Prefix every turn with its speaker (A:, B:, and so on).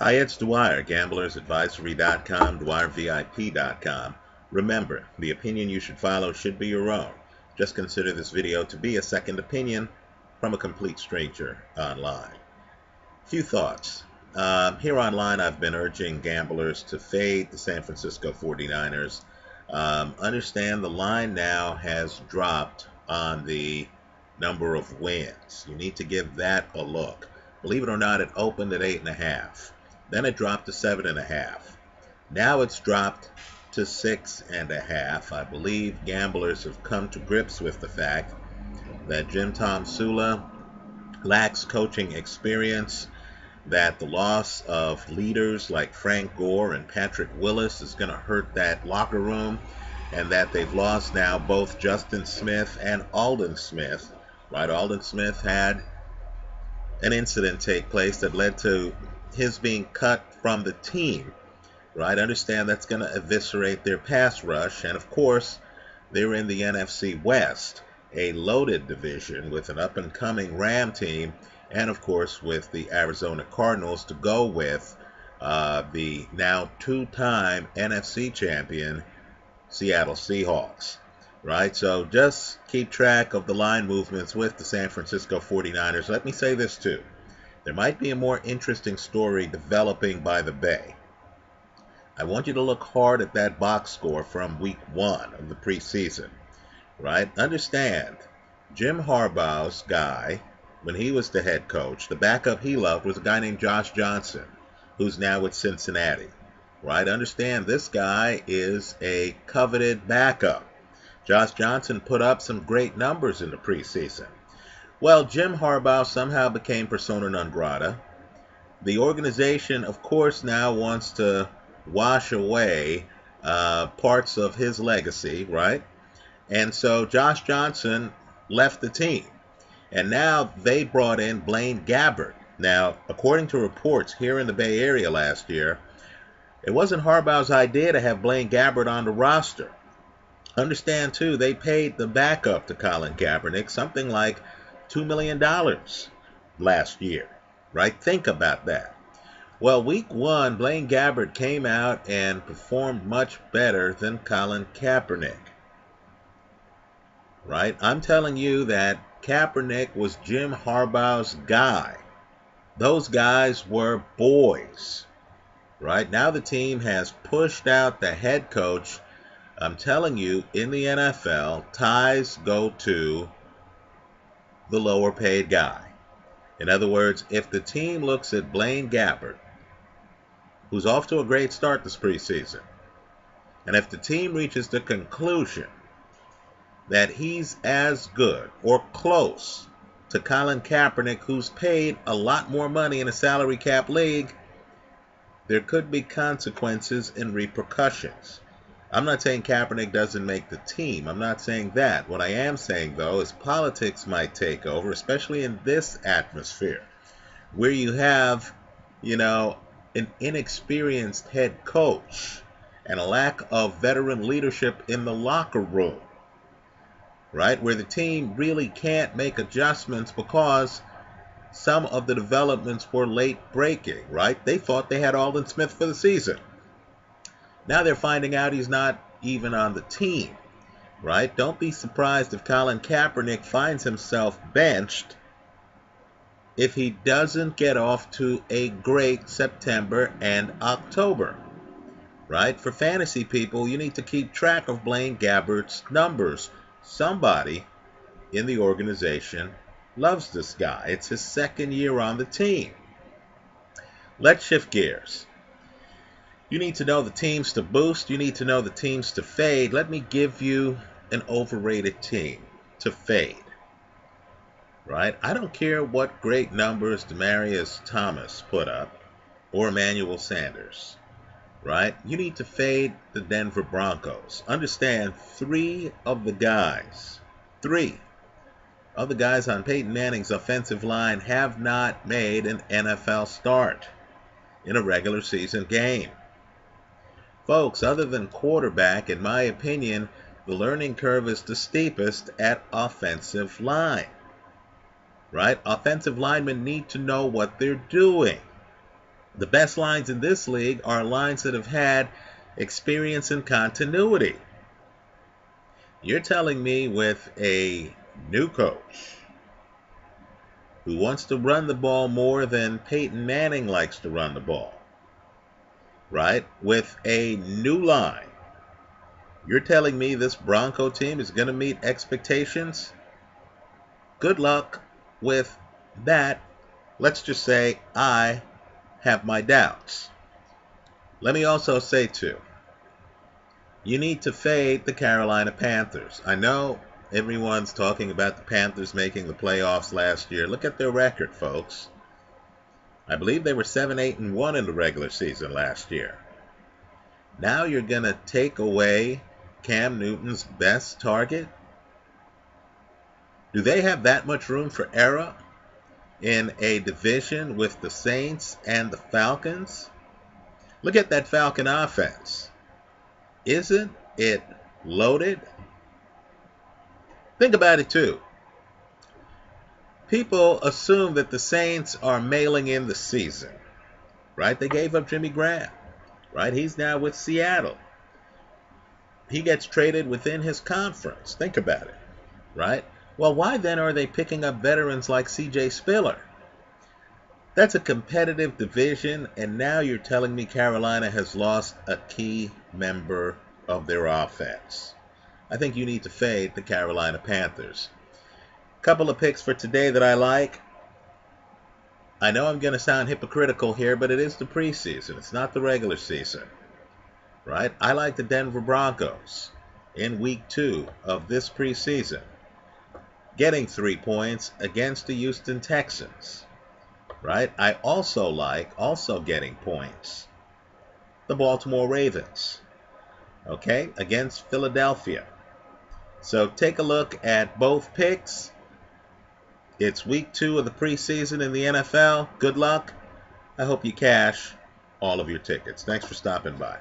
A: Hi, it's Dwyer, gamblersadvisory.com, dwyervip.com. Remember, the opinion you should follow should be your own. Just consider this video to be a second opinion from a complete stranger online. Few thoughts. Here online, I've been urging gamblers to fade the San Francisco 49ers. Understand the line now has dropped on the number of wins. You need to give that a look. Believe it or not, it opened at 8.5. Then it dropped to 7.5. Now it's dropped to 6.5. I believe gamblers have come to grips with the fact that Jim Tom Sula lacks coaching experience, that the loss of leaders like Frank Gore and Patrick Willis is going to hurt that locker room, and that they've lost now both Justin Smith and Aldon Smith. Right, Aldon Smith had an incident take place that led to his being cut from the team. Right, understand that's going to eviscerate their pass rush, and of course they're in the NFC West, a loaded division with an up-and-coming Ram team, and of course with the Arizona Cardinals to go with the now two-time NFC champion Seattle Seahawks. Right, so just keep track of the line movements with the San Francisco 49ers. Let me say this too. There might be a more interesting story developing by the Bay. I want you to look hard at that box score from week 1 of the preseason. Right? Understand, Jim Harbaugh's guy, when he was the head coach, the backup he loved was a guy named Josh Johnson, who's now with Cincinnati. Right? Understand, this guy is a coveted backup. Josh Johnson put up some great numbers in the preseason. Well, Jim Harbaugh somehow became persona non grata. The organization, of course, now wants to wash away parts of his legacy, right? And so Josh Johnson left the team. And now they brought in Blaine Gabbert. Now, according to reports here in the Bay Area last year, it wasn't Harbaugh's idea to have Blaine Gabbert on the roster. Understand, too, they paid the backup to Colin Kaepernick something like $2 million last year. Right? Think about that. Well, week 1, Blaine Gabbert came out and performed much better than Colin Kaepernick. Right? I'm telling you that Kaepernick was Jim Harbaugh's guy. Those guys were boys. Right? Now the team has pushed out the head coach. I'm telling you, in the NFL, ties go to the lower paid guy. In other words, if the team looks at Blaine Gabbert, who's off to a great start this preseason, and if the team reaches the conclusion that he's as good or close to Colin Kaepernick, who's paid a lot more money in a salary cap league, there could be consequences and repercussions. I'm not saying Kaepernick doesn't make the team. I'm not saying that. What I am saying, though, is politics might take over, especially in this atmosphere, where you have, an inexperienced head coach and a lack of veteran leadership in the locker room, right? Where the team really can't make adjustments because some of the developments were late breaking, right? They thought they had Aldon Smith for the season. Now they're finding out he's not even on the team, right? Don't be surprised if Colin Kaepernick finds himself benched if he doesn't get off to a great September and October, right? For fantasy people, you need to keep track of Blaine Gabbert's numbers. Somebody in the organization loves this guy. It's his second year on the team. Let's shift gears. You need to know the teams to boost. You need to know the teams to fade. Let me give you an overrated team to fade. Right? I don't care what great numbers Demaryius Thomas put up or Emmanuel Sanders. Right? You need to fade the Denver Broncos. Understand, 3 of the guys on Peyton Manning's offensive line have not made an NFL start in a regular season game. Folks, other than quarterback, in my opinion, the learning curve is the steepest at offensive line. Right? Offensive linemen need to know what they're doing. The best lines in this league are lines that have had experience and continuity. You're telling me with a new coach who wants to run the ball more than Peyton Manning likes to run the ball, right? With a new line, you're telling me this Bronco team is going to meet expectations? Good luck with that. Let's just say I have my doubts. Let me also say, too, you need to fade the Carolina Panthers. I know everyone's talking about the Panthers making the playoffs last year. Look at their record, folks. I believe they were 7-8-1 in the regular season last year. Now you're going to take away Cam Newton's best target? Do they have that much room for error in a division with the Saints and the Falcons? Look at that Falcon offense. Isn't it loaded? Think about it too. People assume that the Saints are mailing in the season, right? They gave up Jimmy Graham, right? He's now with Seattle. He gets traded within his conference. Think about it, right? Well, why then are they picking up veterans like C.J. Spiller? That's a competitive division, and now you're telling me Carolina has lost a key member of their offense. I think you need to fade the Carolina Panthers. Couple of picks for today that I like. I know I'm going to sound hypocritical here, but it is the preseason. It's not the regular season, right? I like the Denver Broncos in week 2 of this preseason, getting 3 points against the Houston Texans, right? I also like, getting points, the Baltimore Ravens, okay, against Philadelphia. So take a look at both picks. It's week 2 of the preseason in the NFL. Good luck. I hope you cash all of your tickets. Thanks for stopping by.